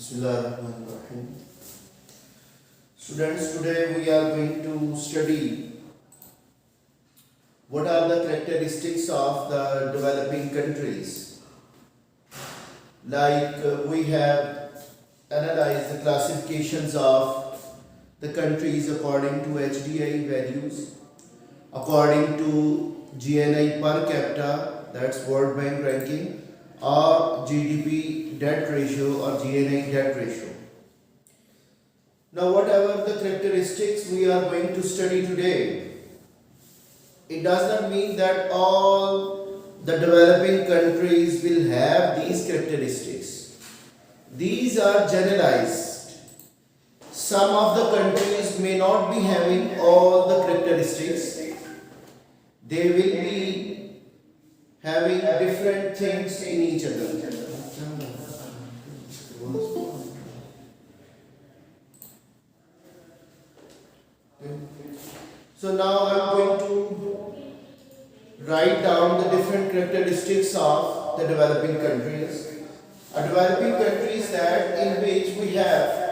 Bismillahirrahmanirrahim. Students, today we are going to study what are the characteristics of the developing countries. Like we have analyzed the classifications of the countries according to HDI values, according to GNI per capita, that's World Bank ranking, or GDP debt ratio or GNI debt ratio. Now whatever the characteristics we are going to study today, it does not mean that all the developing countries will have these characteristics. These are generalized. Some of the countries may not be having all the characteristics. They will be having different things in each other. So now I am going to write down the different characteristics of the developing countries. A developing country is that in which we have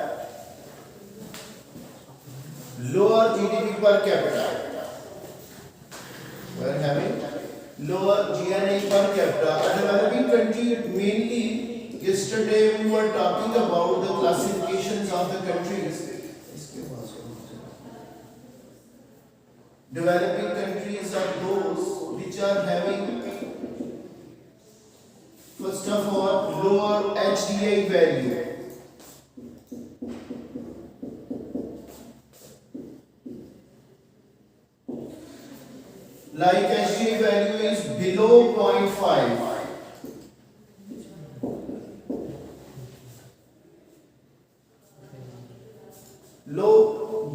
lower GDP per capita. We are having lower GNI per capita. A developing country, mainly yesterday we were talking about the classifications of the countries. Developing countries are those which are having, first of all, lower HDI value. Like HDI value is below 0.5.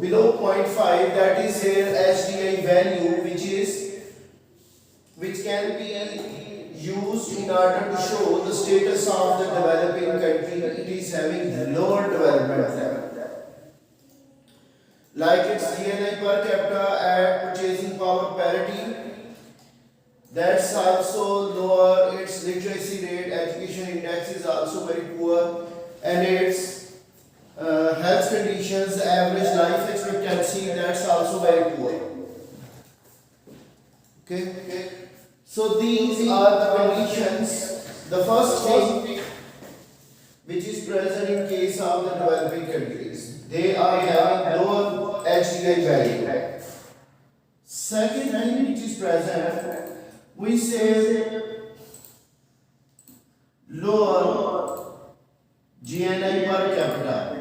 Below 0.5, that is here HDI value, which can be used in order to show the status of the developing country. It is having lower development level. Like its GNI per capita at purchasing power parity, that's also lower. Its literacy rate, education index is also very poor, and its health conditions, average life expectancy, that's also very poor. Okay. So these are the conditions. The first thing which is present in case of the developing countries, they are having lower HDI value. Second thing which is present, we say lower GNI per capita.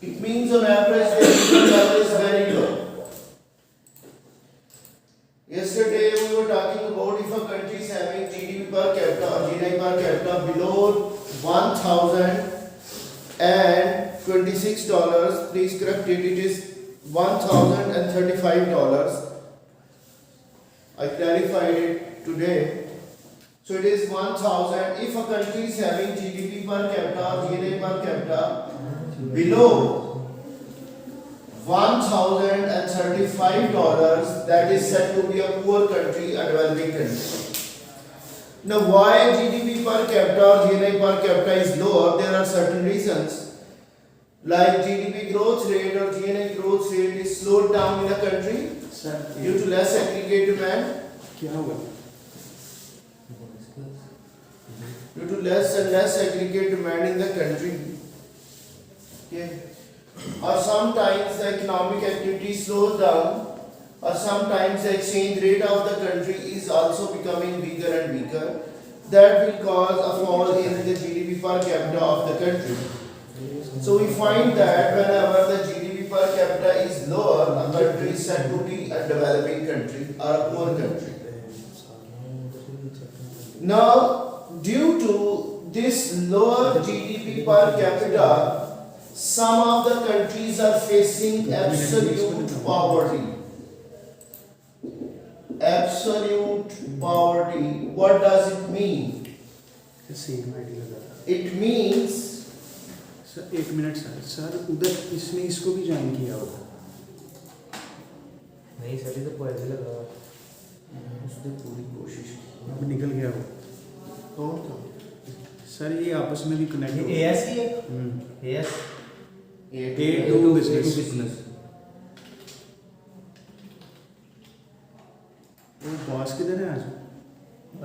It means on average the income level is very low. Yesterday we were talking about if a country is having GDP per capita or GNI per capita below $1,026, please correct it, it is $1,035. I clarified it today. So it is 1,000. If a country is having GDP per capita or GNI per capita below $1,035, that is said to be a poor country, a developing country. Now why GDP per capita or GNI per capita is lower? There are certain reasons. Like GDP growth rate or GNI growth rate is slowed down in a country due to less aggregate demand. Due to less and less aggregate demand in the country. Okay. Or sometimes the economic activity slows down, or sometimes the exchange rate of the country is also becoming weaker and weaker. That will cause a fall in the GDP per capita of the country. So we find that whenever the GDP per capita is lower, a country is said to be a developing country or a poor country. Now, due to this lower GDP per capita, some of the countries are facing absolute poverty. Absolute poverty. What does it mean? It means sir एक minute sir उधर इसने इसको भी join किया होगा। नहीं sir ये तो पॉइजन लगा हुआ उसने पूरी कोशिश की। अब निकल गया वो। कौन था? सर ये आपस में भी कनेक्ट ये एएस ही है हम्म एएस A2 बिजनेस। वो बॉस किधर है आज?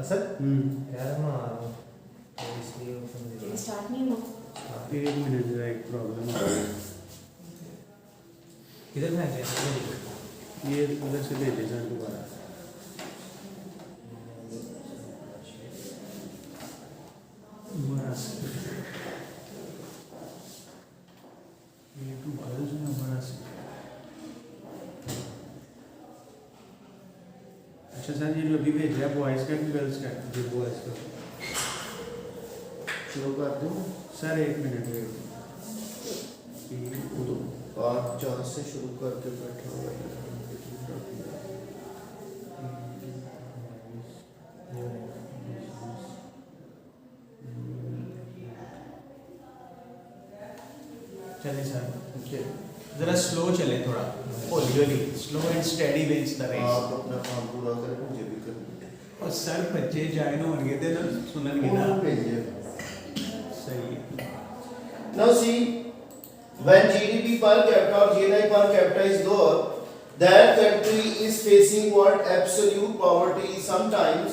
असद हम्म यार मैं आ रहा हूँ तो इसलिए वो समझ रहा स्टार्ट नहीं हुआ। एक मिनट जरा एक प्रॉब्लम आ रही है। किधर फेंक दिया ये उधर से ले ले सर दोबारा। दोबारा से ये तो गर्ल्स में दोबारा से। अच्छा सर ये जो अभी भेज रहा है बॉयज़ का कि गर्ल्स का? जी बॉयज का शुरू कर दूँ? सर एक मिनट वेट। तो आज जहाँ से शुरू करके बैठा हुआ है। चले सर Okay. जरा स्लो चले थोड़ा हौली हौली slow and steady wins the race. आप अपना काम पूरा करें, मुझे भी करना और सर बच्चे ज्वाइन होंगे ते ना सुननगे ना। है। भेजिए। सही है। Now see, when GDP per capita or GNI per capita is lower, that country is facing what? Absolute poverty. Sometimes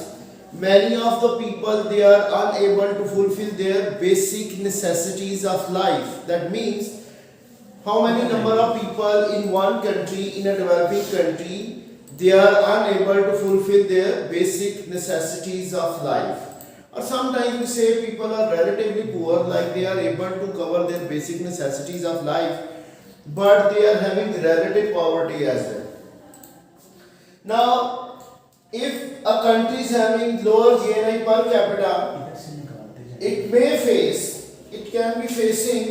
many of the people they are unable to fulfill their basic necessities of life. That means how many number of people in one country, in a developing country, they are unable to fulfill their basic necessities of life. Or sometimes we say people are relatively poor, like they are able to cover their basic necessities of life, but they are having relative poverty as well. Now, if a country is having lower GNI per capita, इधर से निकालते जाए। it may face, it can be facing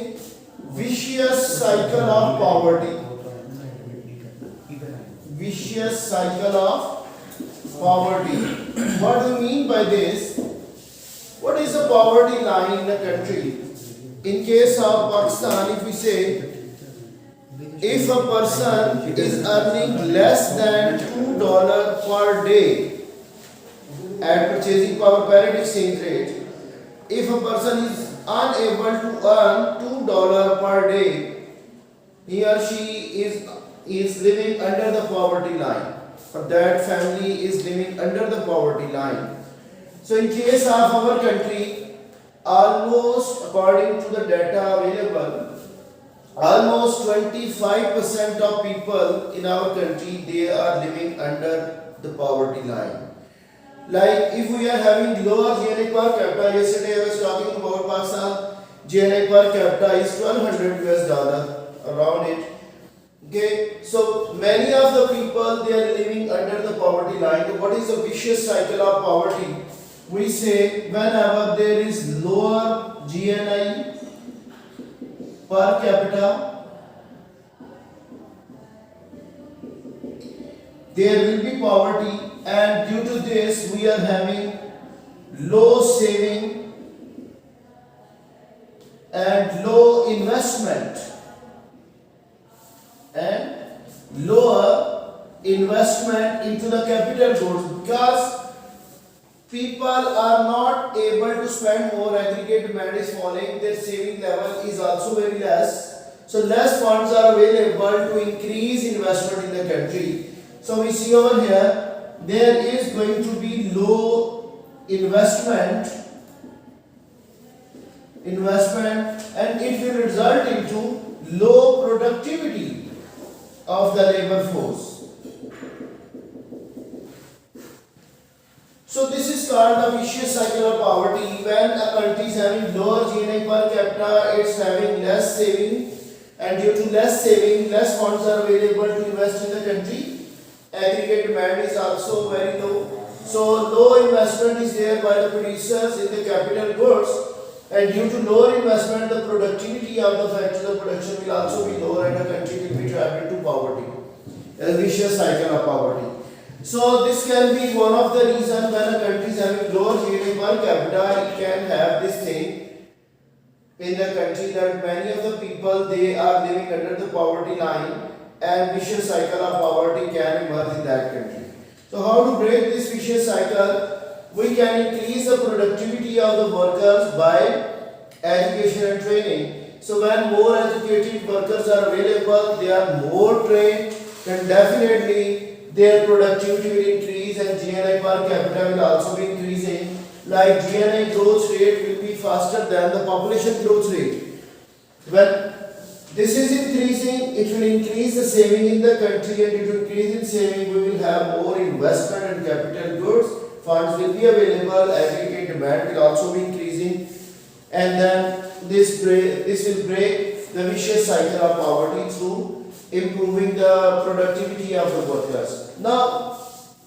vicious cycle of poverty. इधर आए। Vicious cycle of poverty. What do you mean by this? What is the poverty line in a country? In case of Pakistan, if we say, if a person is earning less than $2 per day at purchasing power parity exchange rate, if a person is unable to earn $2 per day, he or she is living under the poverty line, or that family is living under the poverty line. So in case of our country, almost according to the data available, almost 25% of people in our country they are living under the poverty line. Like if we are having lower GNI per capita, yesterday I was talking about Pakistan, GNI per capita is $1,200 around it. Okay, so many of the people they are living under the poverty line. What is the vicious cycle of poverty? We say whenever there is lower GNI per capita, there will be poverty, and due to this we are having low saving and low investment and lower investment into the capital goods, because people are not able to spend more, aggregate demand is falling, their saving level is also very less, so less funds are available to increase investment in the country. So we see over here there is going to be low investment and it will result into low productivity of the labor force. So this is called the vicious cycle of poverty. When a country is having lower GNI per capita, it's having less saving, and due to less saving, less funds are available to invest in the country. Aggregate demand is also very low. So low investment is there by the producers in the capital goods, and due to lower investment, the productivity of the factory of production will also be lower, and the country will be trapped into poverty. A vicious cycle of poverty. So this can be one of the reasons when a country is having lower GDP per capita, it can have this thing in the country that many of the people they are living under the poverty line, and vicious cycle of poverty can emerge in that country. So how to break this vicious cycle? We can increase the productivity of the workers by education and training. So when more educated workers are available, they are more trained, then definitely their productivity will increase and GNI per capita will also be increasing. Like GNI growth rate will be faster than the population growth rate. When this is increasing, it will increase the saving in the country, and it will increase in saving, we will have more investment and capital goods, funds will be available, aggregate demand will also be increasing, and then this will break the vicious cycle of poverty through improving the productivity of the workers. Now,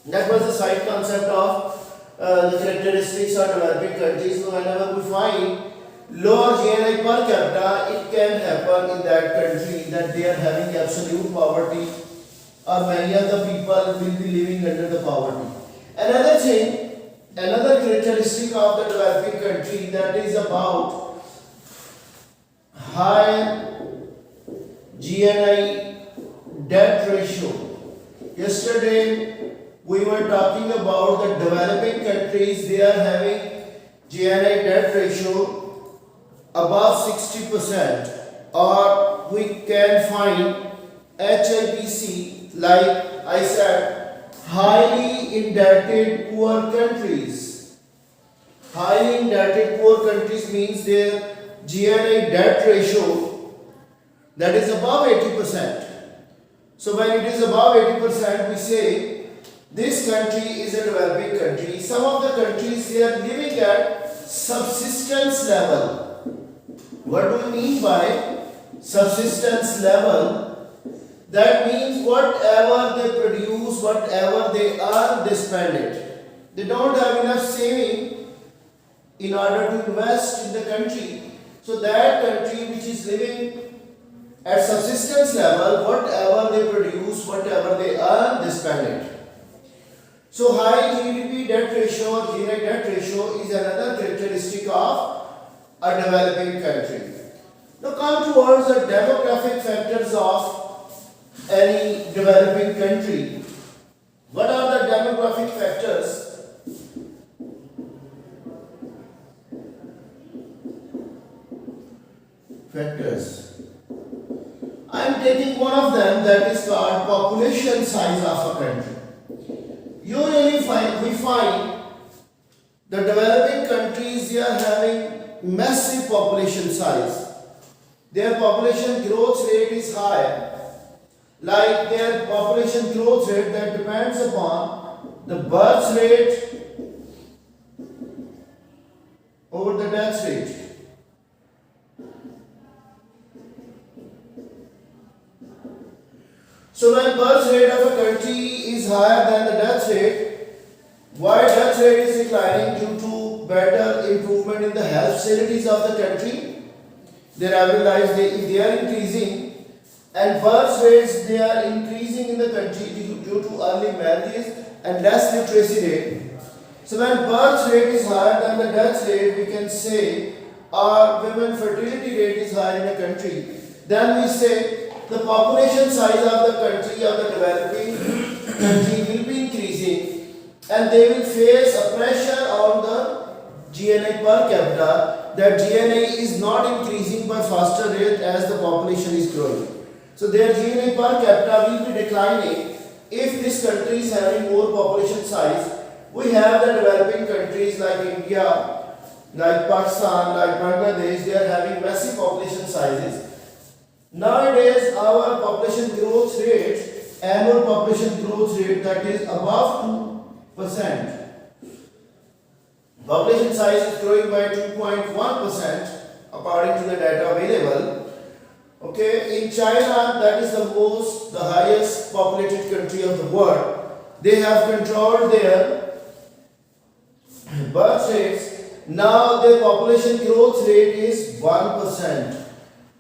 that was the side concept of the characteristics of developing countries. So whenever we find lower GNI per capita, it can happen in that country that they are having absolute poverty, or many of the people will be living under the poverty. Another thing, another characteristic of the developing country, that is about high GNI debt ratio. Yesterday we were talking about the developing countries, they are having GNI debt ratio above 60%, or we can find HIPC, like I said, highly indebted poor countries. Highly indebted poor countries means their GNI debt ratio that is above 80%. So when it is above 80%, we say this country is a developing country. Some of the countries, they are living at subsistence level. What do we mean by subsistence level? That means whatever they produce, whatever they earn, they spend it. They don't have enough saving in order to invest in the country. So that country which is living at subsistence level, whatever they produce, whatever they earn, they spend it. So high GDP debt ratio or GNI debt ratio is another characteristic of a developing country. Now come towards the demographic factors of any developing country. What are the demographic factors? I am taking one of them, that is called population size of a country. Usually we find the developing countries, they are having massive population size. Their population growth rate is high. Like their population growth rate that depends upon the birth rate over the death rate. So when birth rate of a country is higher than the death rate, why death rate is declining? Due to better improvement in the health facilities of the country. Their average lives, if they are increasing, and birth rates, they are increasing in the country due to early marriages and less literacy rate. So when birth rate is higher than the death rate, we can say our women fertility rate is higher in the country. Then we say the population size of the country, of the developing country, will be increasing, and they will face a pressure on the GNI per capita, that GNI is not increasing by faster rate as the population is growing. So their GNI per capita will be declining if this country is having more population size. We have the developing countries like India, like Pakistan, like Bangladesh, they are having massive population sizes. Nowadays, our population growth rate, annual population growth rate, that is above 2%. Population size is growing by 2.1% according to the data available. Okay, in China, that is the highest populated country of the world. They have controlled their birth rates. Now their population growth rate is 1%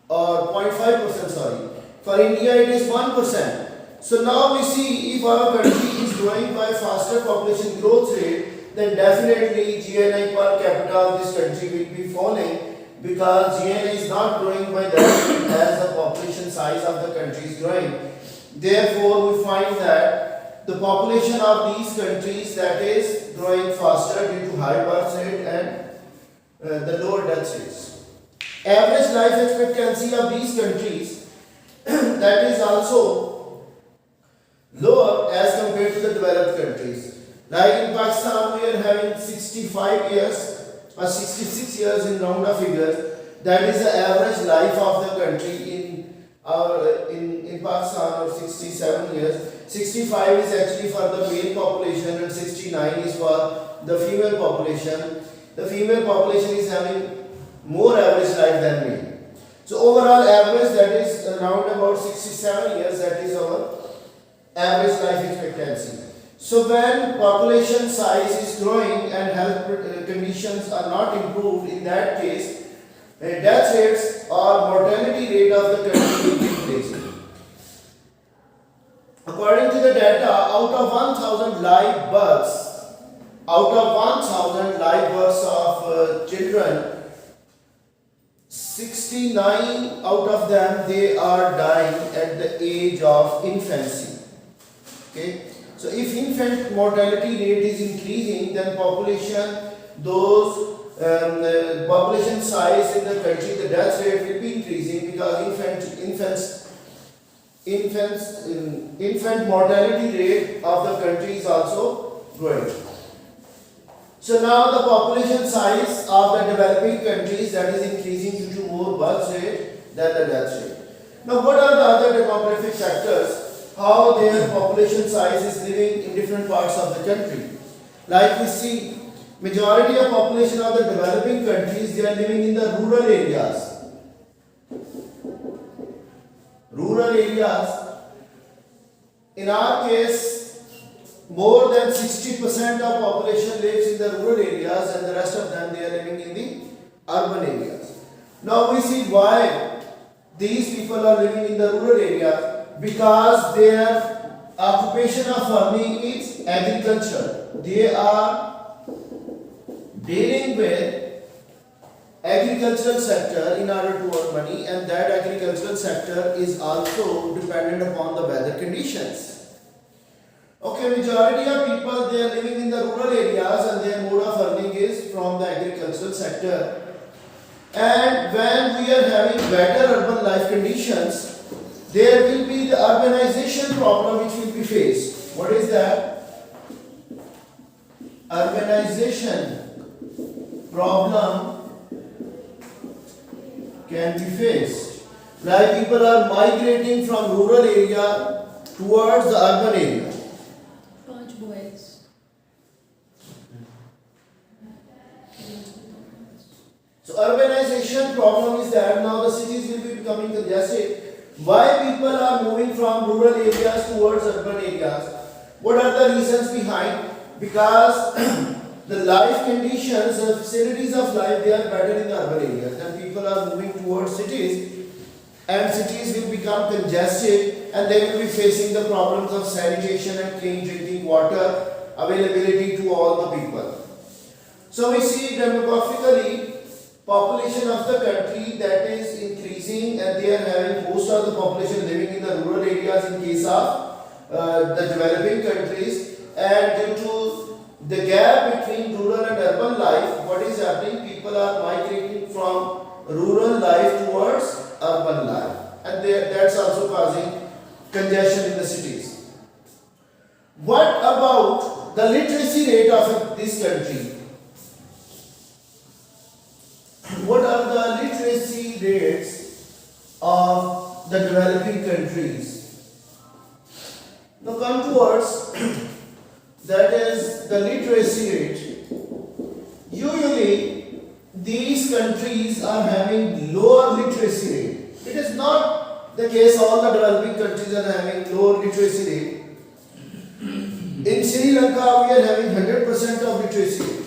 or 0.5%, sorry. For India it is 1%. So now we see if our country is growing by faster population growth rate, then definitely GNI per capita of this country will be falling, because GNI is not growing by that as the population size of the country is growing. Therefore, we find that the population of these countries that is growing faster due to high birth rate and the lower death rates. Average life expectancy of these countries that is also lower as compared to the developed countries. Like in Pakistan, we are having 65 years or 66 years in round of figures. That is the average life of the country in Pakistan, or 67 years. 65 is actually for the male population and 69 is for the female population. The female population is having more average life than male. So overall average, that is around about 67 years, that is our average life expectancy. So when population size is growing and health conditions are not improved, in that case death rates or mortality rate of the country will be increasing. According to the data, out of 1000 live births, of children, 69 out of them, they are dying at the age of infancy. Okay, so if infant mortality rate is increasing, then population size in the country, the death rate will be increasing, because infant mortality rate of the country is also growing. So now the population size of the developing countries, that is increasing due to more birth rate than the death rate. Now what are the other demographic factors, how their population size is living in different parts of the country? Like we see, majority of population of the developing countries, they are living in the rural areas. In our case, more than 60% of population lives in the rural areas, and the rest of them, they are living in the urban areas. Now we see why these people are living in the rural area, because their occupation of farming is agriculture. They are dealing with agricultural sector in order to earn money, and that agricultural sector is also dependent upon the weather conditions. Okay, majority of people, they are living in the rural areas and their mode of earning is from the agricultural sector. And when we are having better urban life conditions, there will be the urbanization problem which will be faced. What is that? Urbanization problem can be faced. Like people are migrating from rural area towards the urban area. So urbanization problem is that now the cities will be becoming congested. Why people are moving from rural areas towards urban areas? What are the reasons behind? Because the life conditions, the facilities of life, they are better in the urban areas. Then people are moving towards cities, and cities will become congested, and they will be facing the problems of sanitation and clean drinking water availability to all the people. So we see demographically, population of the country that is increasing, and they are having most of the population living in the rural areas in case of the developing countries, and due to the gap between rural and urban life, what is happening? People are migrating from rural life towards urban life, and that's also causing congestion in the cities. What about the literacy rate of this country? What are the literacy rates of the developing countries? Now come towards that is the literacy rate. Usually these countries are having lower literacy rate. It is not the case all the developing countries are having lower literacy rate. In Sri Lanka we are having 100% of literacy rate,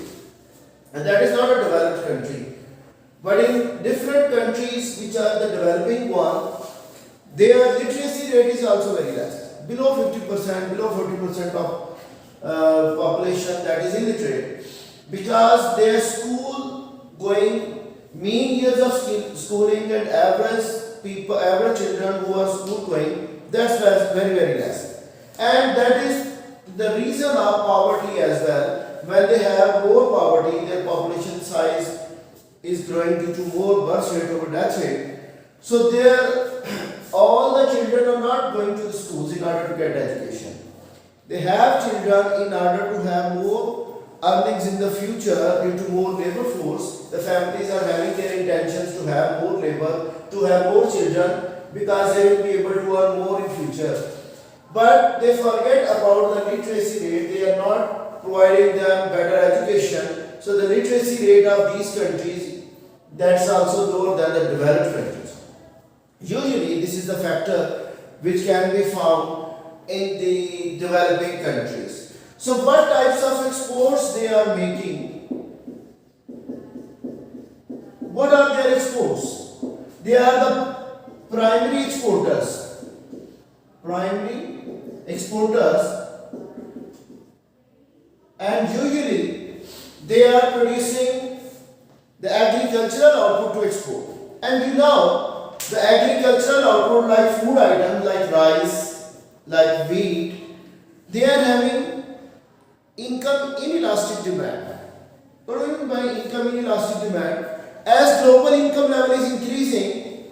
and that is not a developed country. But in different countries which are the developing one, their literacy rate is also very less. Below 50%, below 40% of population that is illiterate. Because their school going, mean years of schooling and average children who are school going, that's very, very less. And that is the reason of poverty as well. When they have more poverty, their population size is growing due to more birth rate over death rate. So there, all the children are not going to the schools in order to get education. They have children in order to have more earnings in the future due to more labor force. The families are having their intentions to have more labor, to have more children, because they will be able to earn more in future. But they forget about the literacy rate. They are not providing them better education. So the literacy rate of these countries, that's also lower than the developed countries. Usually this is the factor which can be found in the developing countries. So what types of exports they are making? What are their exports? They are the primary exporters. Primary exporters, and usually they are producing the agricultural output to export. And you know, the agricultural output like food items like rice, like wheat, they are having income inelastic demand. What do you mean by income inelastic demand? As global income level is increasing,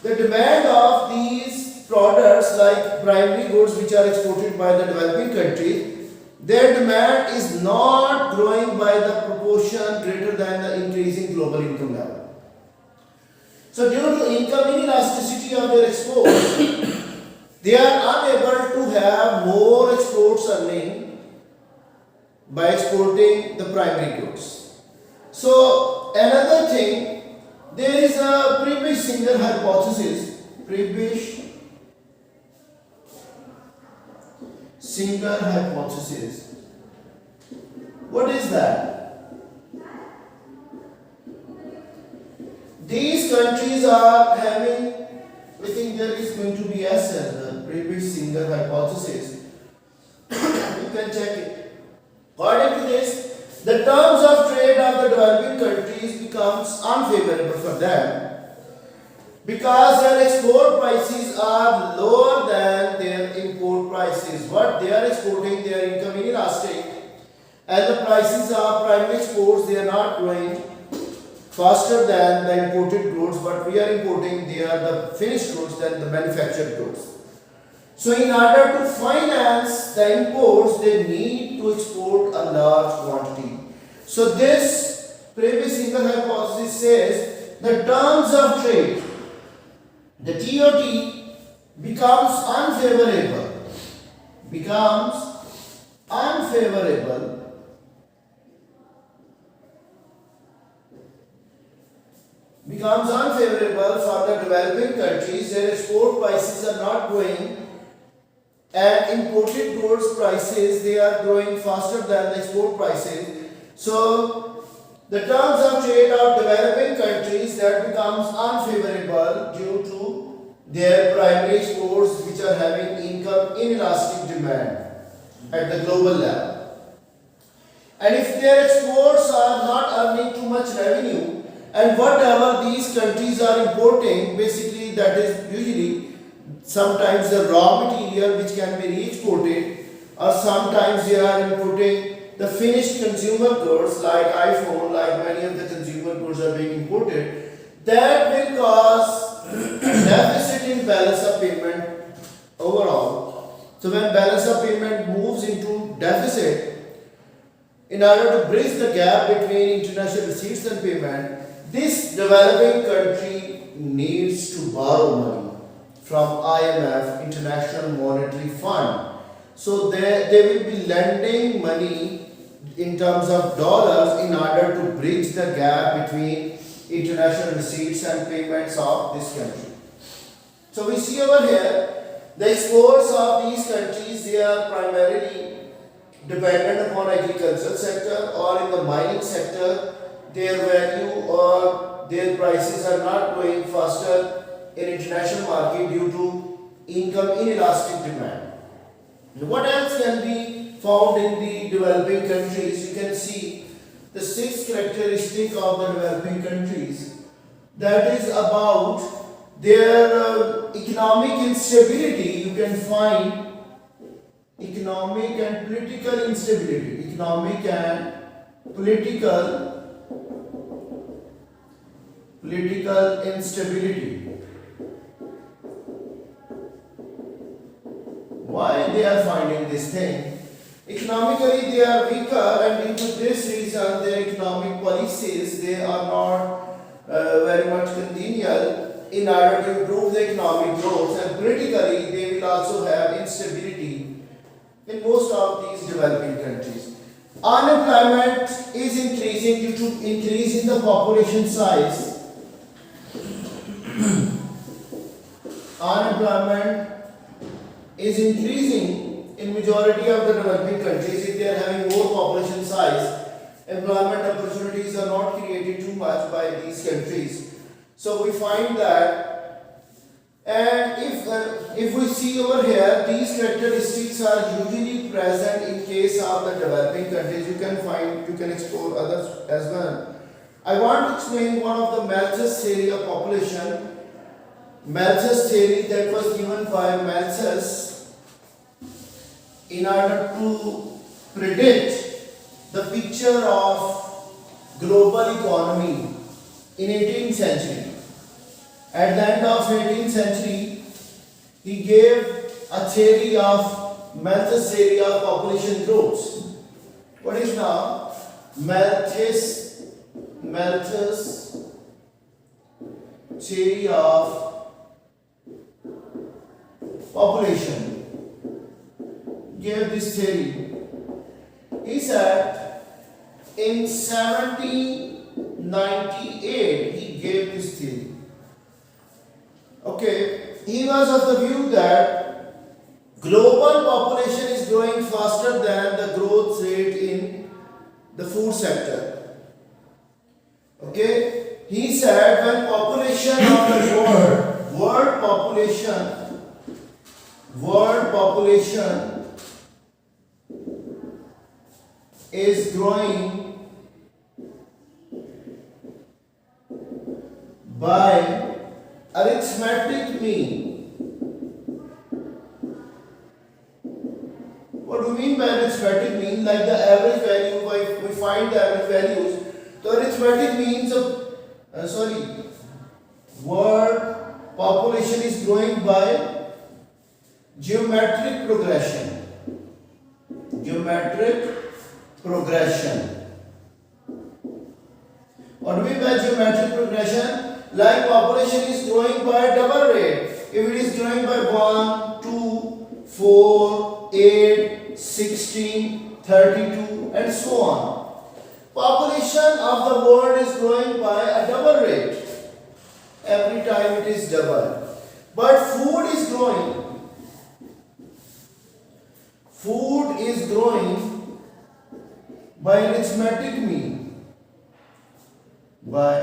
the demand of these products like primary goods which are exported by the developing countries, their demand is not growing by the proportion greater than the increasing global income level. So due to income inelasticity of their exports, they are unable to have more exports earning by exporting the primary goods. So another thing, there is a Prebisch-Singer hypothesis. Prebisch-Singer hypothesis. What is that? These countries are having, I think there is going to be S as the Prebisch-Singer hypothesis. You can check it. According to this, the terms of trade of the developing countries becomes unfavorable for them because their export prices are lower than their import prices. What they are exporting, they are income inelastic, and the prices of primary exports, they are not growing faster than the imported goods. What we are importing, they are the finished goods than the manufactured goods. So in order to finance the imports, they need to export a large quantity. So this Prebisch-Singer hypothesis says the terms of trade, the TOT, becomes unfavorable for the developing countries. Their export prices are not growing, and imported goods prices, they are growing faster than the export prices. So the terms of trade of developing countries, that becomes unfavorable due to their primary exports which are having income inelastic demand at the global level. And if their exports are not earning too much revenue, and whatever these countries are importing, basically that is usually sometimes the raw material which can be re-exported, or sometimes they are importing the finished consumer goods like iPhone, like many of the consumer goods are being imported, that will cause deficit in balance of payment overall. So when balance of payment moves into deficit, in order to bridge the gap between international receipts and payment, this developing country needs to borrow money from IMF, International Monetary Fund. So they will be lending money in terms of dollars in order to bridge the gap between international receipts and payments of this country. So we see over here, the exports of these countries, they are primarily dependent upon agricultural sector, or in the mining sector, their value or their prices are not growing faster in international market due to income inelastic demand. What else can be found in the developing countries? You can see the 6 characteristic of the developing countries. That is about their economic instability, you can find economic and political instability, economic and political instability. Why they are finding this thing? Economically they are weaker, and due to this reason their economic policies, they are not very much congenial in order to improve the economic growth, and politically they will also have instability in most of these developing countries. Unemployment is increasing due to increase in the population size. Unemployment is increasing in majority of the developing countries. If they are having more population size, employment opportunities are not created too much by these countries. So we find that, and if we see over here, these characteristics are usually present in case of the developing countries. You can explore others as well. I want to explain one of the Malthus theory of population. Malthus theory that was given by Malthus in order to predict the picture of global economy in 18th century. At the end of 18th century, he gave a theory of Malthus theory of population growth. What is now Malthus theory of population? Gave this theory. He said in 1798 he gave this theory. Okay, he was of the view that global population is growing faster than the growth rate in the food sector. Okay, he said when population of the world population is growing by arithmetic mean. What do you mean by arithmetic mean? Like the average value, we find the average values. The arithmetic means of world population is growing by geometric progression. What do we mean by geometric progression? Like population is growing by double rate. If it is growing by 1, 2, 4, 8, 16, 32 and so on. Population of the world is growing by a double rate. Every time it is double. But food is growing. Food is growing by arithmetic mean. What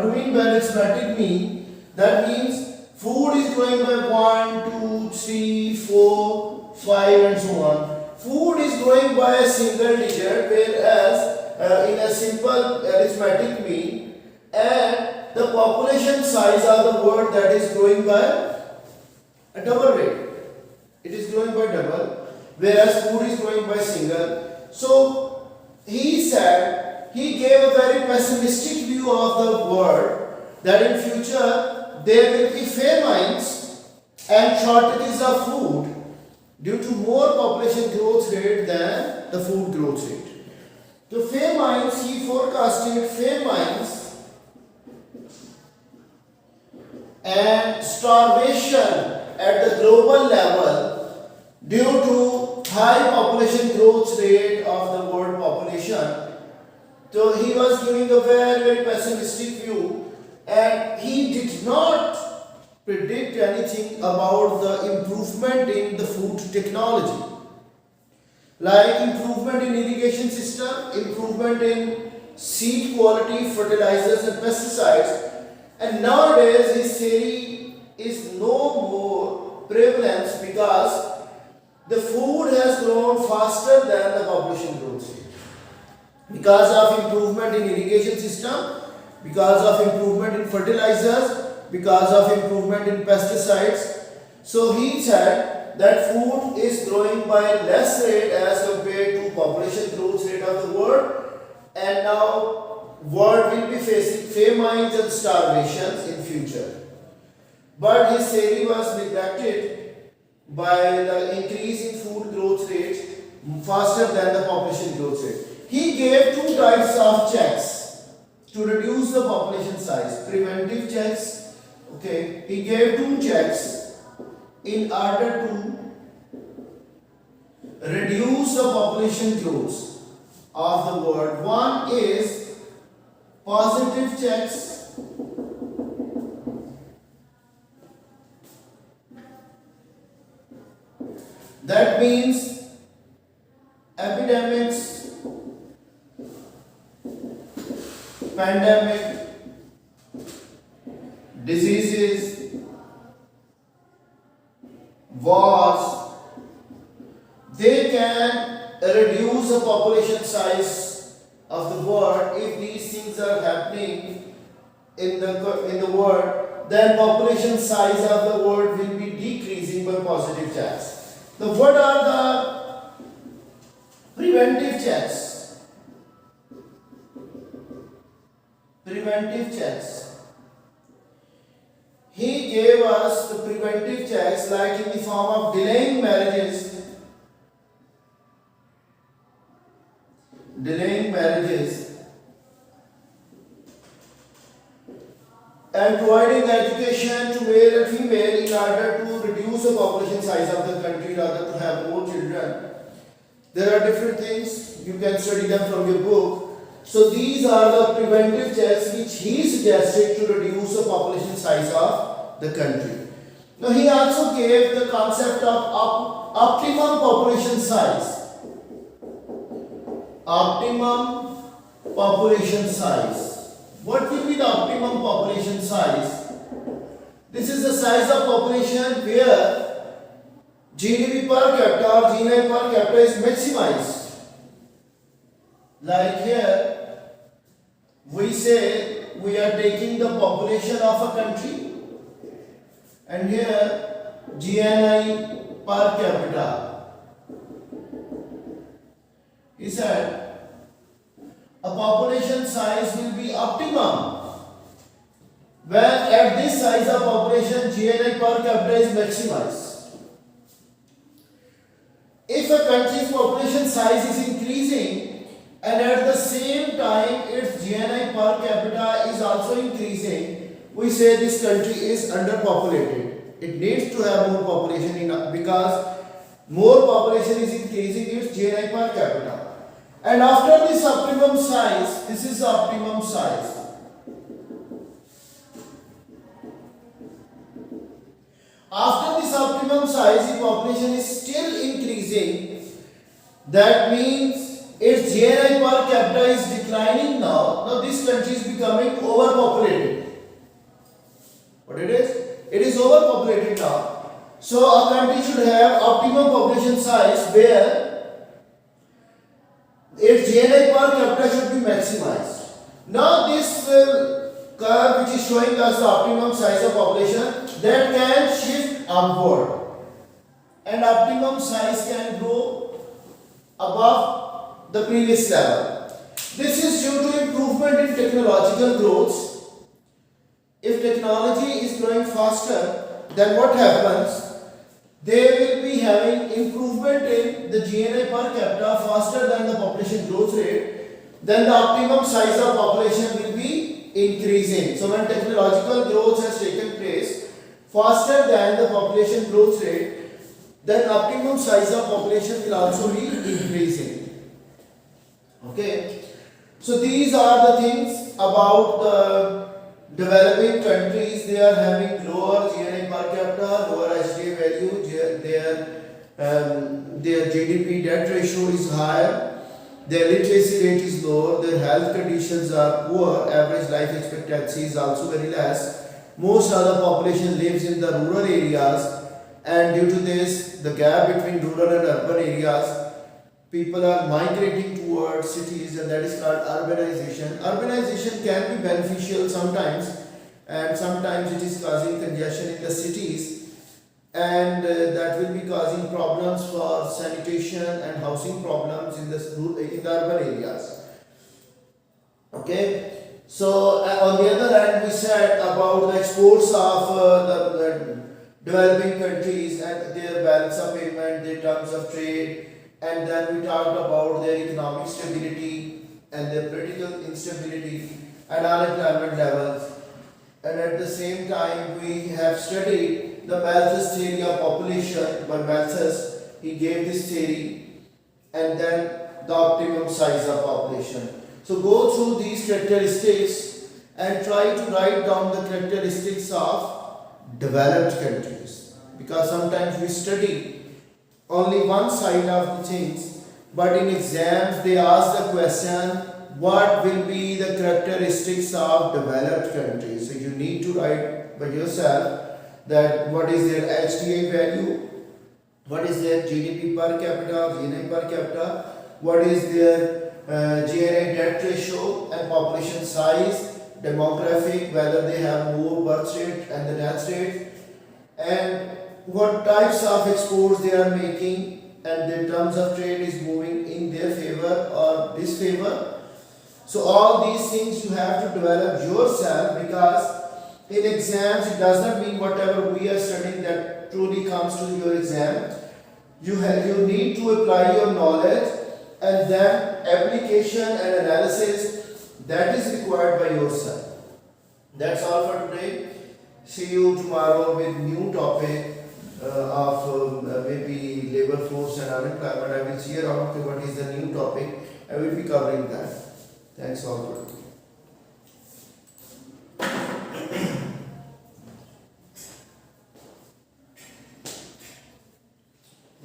do we mean by arithmetic mean? That means food is growing by 1, 2, 3, 4, 5 and so on. Food is growing by a single digit, whereas in a simple arithmetic mean, and the population size of the world that is growing by a double rate. It is growing by double, whereas food is growing by single. So he said, he gave a very pessimistic view of the world, that in future there will be famines and shortages of food due to more population growth rate than the food growth rate. The famines, he forecasted famines and starvation at the global level due to high population growth rate of the world population. So he was giving a very, very pessimistic view, and he did not predict anything about the improvement in the food technology, like improvement in irrigation system, improvement in seed quality, fertilizers and pesticides. And nowadays his theory is no more prevalent because the food has grown faster than the population growth rate. because of improvement in irrigation system, because of improvement in fertilizers, because of improvement in pesticides. So he said that food is growing by less rate as compared to population growth rate of the world, and now world will be facing famines and starvations in future. But his theory was neglected by the increase in food growth rate faster than the population growth rate. He gave two types of checks to reduce the population size. Preventive checks, okay. He gave two checks in order to reduce the population growth of the world. One is positive checks. That means epidemics, pandemic, diseases, wars, they can reduce the population size of the world. If these things are happening in the world, then population size of the world will be decreasing by positive checks. Now, what are the preventive checks? Preventive checks. He gave us the preventive checks like in the form of delaying marriages, and providing education to male and female in order to reduce the population size of the country in order to have more children. There are different things, you can study them from your book. So these are the preventive checks which he suggested to reduce the population size of the country. Now he also gave the concept of optimum population size. Optimum population size. What will be the optimum population size? This is the size of population where GDP per capita or GNI per capita is maximized. Like here, we say we are taking the population of a country, and here GNI per capita. He said a population size will be optimum when at this size of population GNI per capita is maximized. If a country's population size is increasing and at the same time its GNI per capita is also increasing, we say this country is underpopulated. It needs to have more population because more population is increasing its GNI per capita. And after this optimum size, this is the optimum size. After this optimum size, the population is still increasing. That means its GNI per capita is declining now. Now this country is becoming overpopulated. What it is? It is overpopulated now. So a country should have optimum population size where its GNI per capita should be maximized. Now this curve which is showing us the optimum size of population that can shift upward, and optimum size can grow above the previous level. This is due to improvement in technological growth. If technology is growing faster, then what happens? They will be having improvement in the GNI per capita faster than the population growth rate. Then the optimum size of population will be increasing. So when technological growth has taken place faster than the population growth rate, then optimum size of population will also be increasing. Okay. So these are the things about the developing countries. They are having lower GNI per capita, lower HDA value, their GDP debt ratio is higher, their literacy rate is lower, their health conditions are poor, average life expectancy is also very less. Most of the population lives in the rural areas, and due to this, the gap between rural and urban areas people are migrating towards cities, and that is called urbanization. Urbanization can be beneficial sometimes, and sometimes it is causing congestion in the cities, and that will be causing problems for sanitation and housing problems in the urban areas. Okay, so on the other hand, we said about the exports of the developing countries and their balance of payment, their terms of trade, and then we talked about their economic stability and their political instability and unemployment levels. And at the same time, we have studied the Malthus theory of population by Malthus. He gave this theory, and then the optimum size of population. So go through these characteristics and try to write down the characteristics of developed countries, because sometimes we study only one side of the things, but in exams they ask the question, what will be the characteristics of developed countries? So you need to write by yourself that what is their HDI value, what is their GDP per capita, GNI per capita, what is their GNI debt ratio and population size, demographic, whether they have more birth rate and the death rate, and what types of exports they are making, and their terms of trade is moving in their favor or disfavor. So all these things you have to develop yourself, because in exams it does not mean whatever we are studying that truly comes to your exam. You need to apply your knowledge, and then application and analysis that is required by yourself. That's all for today. See you tomorrow with new topic of maybe labor force and unemployment. I will see around okay, what is the new topic. I will be covering that. Thanks all for today.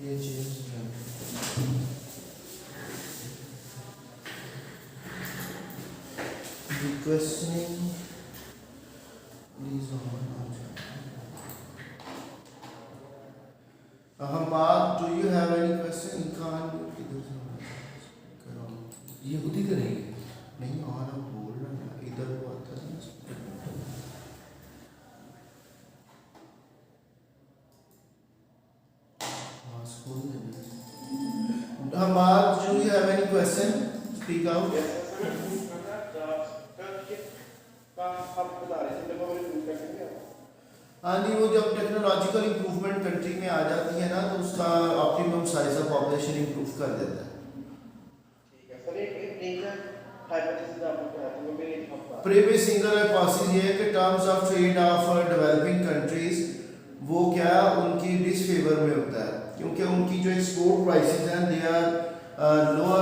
ये चीज़ questioning these Ahmad, do you have any question? ये खुद ही करेंगे नहीं और हम बोल रहे हैं इधर वो आता है Ahmad, do you have any question? Speak out. हाँ जी, वो जब टेक्नोलॉजिकल इम्प्रूवमेंट कंट्री में आ जाती है ना, तो उसका optimum size of population improve कर देता है। प्रीवियस सिंगल हाइपोथेसिस ये है कि terms of trade off developing countries वो क्या उनकी डिसफेवर में होता है, क्योंकि उनकी जो एक्सपोर्ट प्राइसेस हैं दे आर लोअर